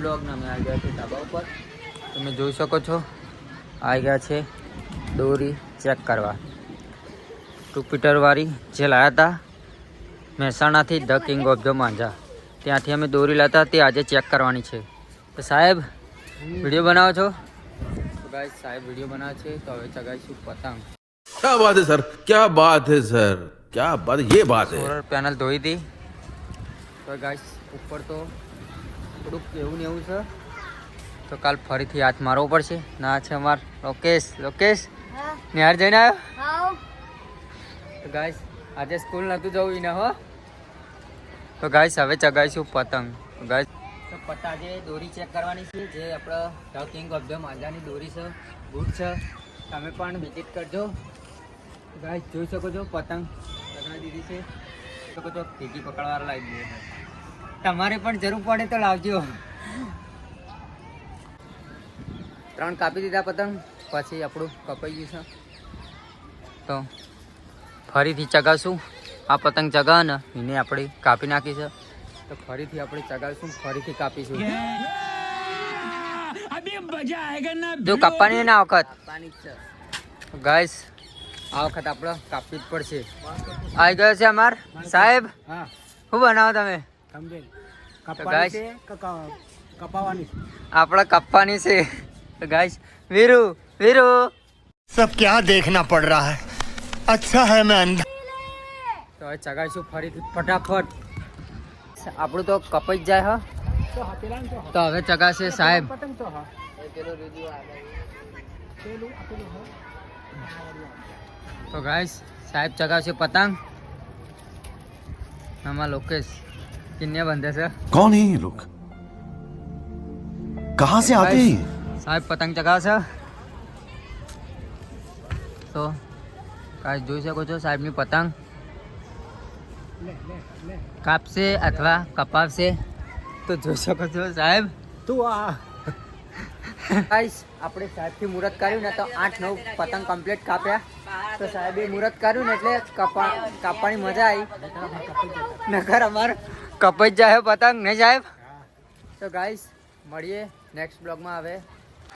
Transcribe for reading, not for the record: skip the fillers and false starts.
Blog ને અમે આવી ગયા છીએ ધાબા ઉપર. તમે જોઈ શકો છો આવી ગયા છે દોરી ચેક કરવા. 2 મીટર વાળી જે લાયા હતા મહેસાણાથી ધ કિંગ ઓફ ધ માંઝા, ત્યાંથી અમે દોરી લાતા તે આજે ચેક કરવાની છે. તો સાહેબ વિડીયો બનાવો છો? તો ગાઈસ સાહેબ વિડીયો બનાવે છે. તો હવે ચગાવીશું પતંગ. क्या बात है सर, क्या बात है सर, क्या बात, ये बात है. સોલર પેનલ ધોઈ હતી. તો ગાઈસ ઉપર તો થોડુંક એવું ને એવું છે, તો કાલ ફરીથી હાથ મારવો પડશે. ના છે અમાર લોકેશ નિહાર જઈને આવ્યો. તો ગાઈસ આજે સ્કૂલ નહોતું જવું એને હો. તો ગાઈસ હવે ચગાવીશું પતંગ. તો ગાઈસ તો આજે દોરી ચેક કરવાની છે, જે આપણે ધ કિંગ ઓફ ધ માંઝાની દોરી છે, ગુડ છે. તમે પણ વિઝિટ કરજો. ગાઈસ જોઈ શકો છો પતંગ લગાવી દીધી છે. શકો છો ભેગી પકડવા લાવી દીધી. તમારે પણ જરૂર પડે તો લાવજો. 3 કાપી દીધા પતંગ, પછી આપણું કપાઈ ગયું છે. તો ફરીથી ચગાવશું. આ પતંગ ચગાવે ને એને આપણે કાપી નાખી છે, તો ફરીથી આપણે ચગાવીશું, ફરીથી કાપીશું. જો કાપવાની ના વખત ગાઈસ આ વખત આપણે કાપવી જ પડશે. આવી ગયો છે અમાર સાહેબ. શું બનાવો તમે? આપણે કાપવાની છે. તો ગાઈસ વીરુ सब क्या देखना पड़ रहा है, अच्छा है मैं अंधा. તો હવે ચગાવીશું ફરીથી ફટાફટ. આપણું તો કપાઈ જ જાય. હા તો હવે ચગાશે સાહેબ. તો ગાઈસ સાહેબ ચગાવશે પતંગ. આમાં લોકેશ કિન્ને બંધે છે. कौन है ये लोग, कहाँ से आते हैं? સાહેબ પતંગ ચગાવશે. તો ગાઈસ જોઈ શકો છો સાહેબની પતંગ કાપશે અથવા કપાવશે. તો જોઈ શકો છો સાહેબ. ગાઈસ આપણે સાહેબથી મુહૂર્ત કર્યું ને તો 8-9 પતંગ કમ્પ્લીટ કાપ્યા. તો સાહેબે મુહૂર્ત કર્યું ને એટલે કાપવાની મજા આવી. નગર અમાર કપાઈ જ જાય પતંગ નહીં સાહેબ. તો ગાઈસ મળીએ નેક્સ્ટ બ્લોગમાં. હવે